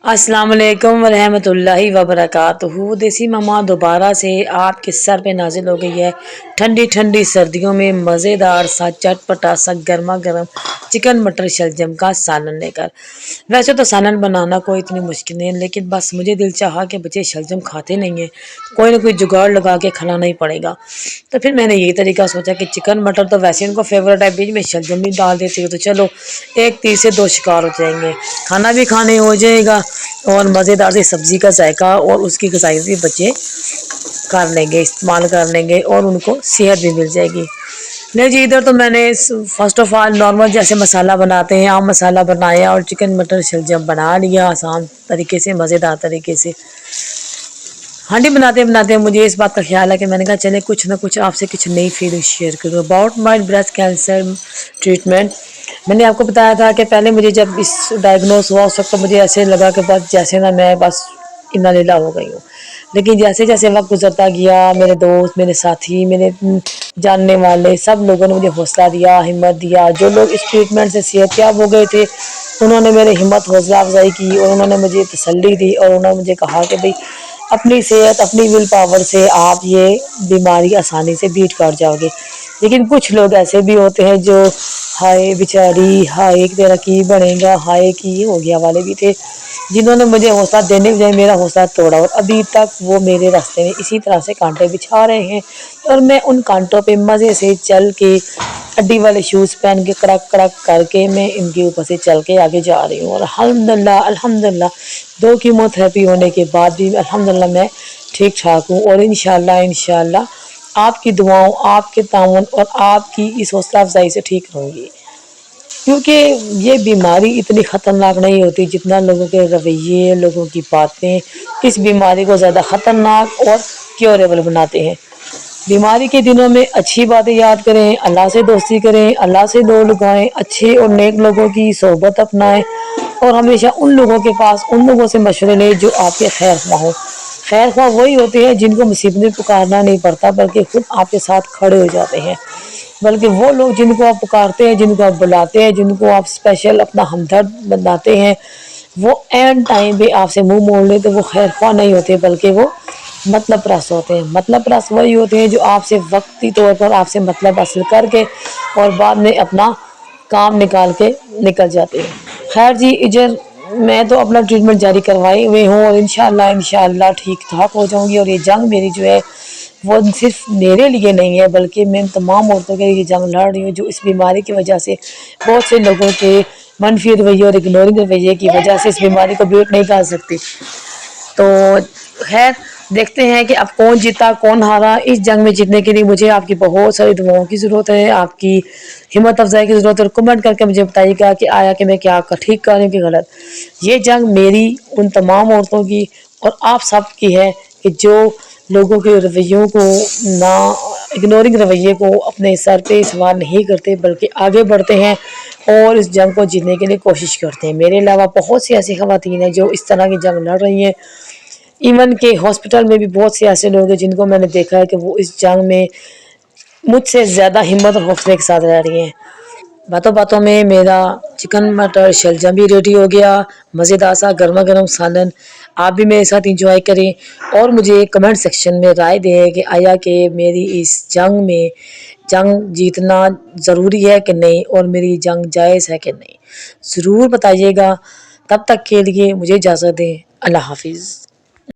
अस्सलाम वालेकुम रहमतुल्लाहि वबरकातुहू। देसी मामा दोबारा से आपके सर पे नाजिल हो गई है। ठंडी ठंडी सर्दियों में मज़ेदार सा चटपटा सा गर्मा गर्म चिकन मटर शलजम का सालन लेकर। वैसे तो सालन बनाना कोई इतनी मुश्किल नहीं है, लेकिन बस मुझे दिल चाहा कि बच्चे शलजम खाते नहीं हैं, कोई ना कोई जुगाड़ लगा के खिलाना ही पड़ेगा। तो फिर मैंने यही तरीका सोचा कि चिकन मटर तो वैसे इनको फेवरेट है, बीच में शलजम भी डाल देती हूँ, तो चलो एक तीर से दो शिकार हो जाएंगे। खाना भी खाने हो जाएगा और मज़ेदार सी सब्ज़ी का जायका और उसकी गज़ाई भी बच्चे कर लेंगे, इस्तेमाल कर लेंगे और उनको सेहत भी मिल जाएगी। नहीं जी, इधर तो मैंने फर्स्ट ऑफ ऑल नॉर्मल जैसे मसाला बनाते हैं आम मसाला बनाया और चिकन मटर शलजम बना लिया आसान तरीके से, मज़ेदार तरीके से। हांडी बनाते बनाते मुझे इस बात का ख्याल है कि मैंने कहा चले कुछ ना कुछ आपसे कुछ नई फीलिंग शेयर करूँ about my breast cancer treatment. मैंने आपको बताया था कि पहले मुझे जब इस डायग्नोस हुआ उस वक्त तो मुझे ऐसे लगा कि बस जैसे ना मैं बस इन्ना लीला हो गई हूँ। लेकिन जैसे जैसे वक्त गुजरता गया, मेरे दोस्त, मेरे साथी, मेरे जानने वाले सब लोगों ने मुझे हौसला दिया, हिम्मत दिया। जो लोग इस ट्रीटमेंट से सेहतयाब हो गए थे उन्होंने मेरी हिम्मत हौसला अफजाई की और उन्होंने मुझे तसल्ली दी और उन्होंने मुझे कहा कि भाई अपनी सेहत अपनी विल पावर से आप ये बीमारी आसानी से बीट कर जाओगे। लेकिन कुछ लोग ऐसे भी होते हैं जो हाय बेचारी, हाय तेरा की बनेगा, हाय की हो गया वाले भी थे, जिन्होंने मुझे हौसला देने के बजाय मेरा हौसला तोड़ा और अभी तक वो मेरे रास्ते में इसी तरह से कांटे बिछा रहे हैं। और मैं उन कांटों पे मज़े से चल के अड्डी वाले शूज़ पहन के कड़क कड़क करके मैं इनके ऊपर से चल के आगे जा रही हूँ। और अल्हम्दुलिल्लाह अल्हम्दुलिल्लाह दो कीमोथेरेपी होने के बाद भी अल्हम्दुलिल्लाह मैं ठीक ठाक हूँ और इंशाल्लाह इंशाल्लाह आपकी दुआओं, आपके ताउन और आपकी इस हौसला अफजाई से ठीक रहूँगी। क्योंकि ये बीमारी इतनी ख़तरनाक नहीं होती जितना लोगों के रवैये, लोगों की बातें इस बीमारी को ज़्यादा ख़तरनाक और क्योरेबल बनाते हैं। बीमारी के दिनों में अच्छी बातें याद करें, अल्लाह से दोस्ती करें, अल्लाह से दो लगाएं, अच्छे और नेक लोगों की सोहबत अपनाएं और हमेशा उन लोगों के पास उन लोगों से मशवरे लें जो आपके खैर ख्वाह हों। खैर ख्वाह वही होते हैं जिनको मुसीबत में पुकारना नहीं पड़ता बल्कि खुद आपके साथ खड़े हो जाते हैं। बल्कि वो लोग जिनको आप पुकारते हैं, जिनको आप बुलाते हैं, जिनको आप स्पेशल अपना हमदर्द बनाते हैं, वो एंड टाइम पे आपसे मुंह मोड़ ले तो वो खैर ख्वाह नहीं होते बल्कि वो मतलब प्रस होते हैं। मतलब प्रस वही होते हैं जो आपसे वक्ती तौर पर आपसे मतलब हासिल करके और बाद में अपना काम निकाल के निकल जाते हैं। खैर जी, इधर मैं तो अपना ट्रीटमेंट जारी करवाए हुए हूँ और इंशाल्लाह इंशाल्लाह ठीक ठाक हो जाऊँगी। और ये जंग मेरी जो है वो सिर्फ मेरे लिए नहीं है बल्कि मैं तमाम औरतों के लिए जंग लड़ रही हूँ जो इस बीमारी की वजह से बहुत से लोगों के मनफी रवैये और इग्नोरिंग रवैये की वजह से इस बीमारी को बीट नहीं कर सकती। तो खैर देखते हैं कि अब कौन जीता कौन हारा। इस जंग में जीतने के लिए मुझे आपकी बहुत सारी दुआओं की ज़रूरत है, आपकी हिम्मत अफजाई की ज़रूरत है। और कमेंट करके मुझे बताइएगा कि आया कि मैं क्या ठीक कर रही हूँ कि गलत। ये जंग मेरी, उन तमाम औरतों की और आप सब की है कि जो लोगों के रवैयों को ना इग्नोरिंग रवैये को अपने सर पे सवार नहीं करते बल्कि आगे बढ़ते हैं और इस जंग को जीतने के लिए कोशिश करते हैं। मेरे अलावा बहुत सी ऐसी ख़वातीन हैं जो इस तरह की जंग लड़ रही हैं। इवन के हॉस्पिटल में भी बहुत से ऐसे लोग हैं जिनको मैंने देखा है कि वो इस जंग में मुझसे ज़्यादा हिम्मत और हौसले के साथ रह रही हैं। बातों बातों में मेरा चिकन मटर शलजम भी रेडी हो गया, मज़ेदार सा गर्मा गर्म सालन। आप भी मेरे साथ इंजॉय करें और मुझे कमेंट सेक्शन में राय दें कि आया कि मेरी इस जंग में जंग जीतना ज़रूरी है कि नहीं और मेरी जंग जायज़ है कि नहीं, ज़रूर बताइएगा। तब तक के लिए मुझे इजाज़त दें। अल्लाह हाफिज़।